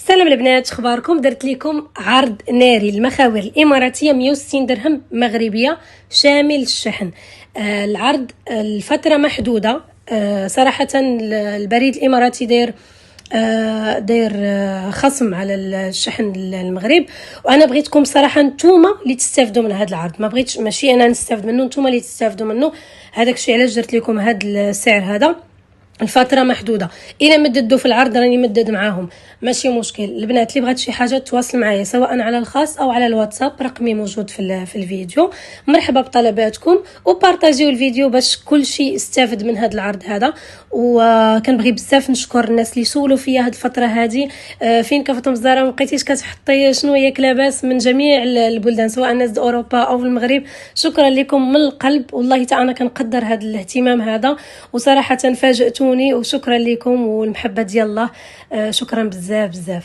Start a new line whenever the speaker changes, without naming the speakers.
سلام البنات، اخباركم؟ درت لكم عرض ناري المخاور الاماراتيه 160 درهم مغربيه شامل الشحن. العرض الفتره محدوده. صراحه البريد الاماراتي داير خصم على الشحن المغرب، وانا بغيتكم صراحه نتوما اللي تستافدوا من هذا العرض، ما بغيتش ماشي انا نستافد منه، نتوما اللي تستافدوا منه. هذاك الشيء علاش درت لكم هذا السعر هذا. الفتره محدوده، الا مددوا في العرض راني مدد معاهم، ماشي مشكل. البنات اللي بغات شي حاجه تواصل معايا سواء على الخاص او على الواتساب، رقمي موجود في الفيديو. مرحبا بطلباتكم، وبارطاجيو الفيديو باش كل شيء يستافد من هذا العرض هذا. وكنبغي بزاف نشكر الناس اللي سولوا فيا هذه الفتره هذه، فين كفتم الزهره ما بقيتيش كتحطي شنو ياك لاباس، من جميع البلدان سواء ناس اوروبا او في المغرب. شكرا لكم من القلب، والله تا انا كنقدر هذا الاهتمام هذا، وصراحه فاجأتوني، وشكرا لكم والمحبه ديال الله. شكرا بزاف بزاف.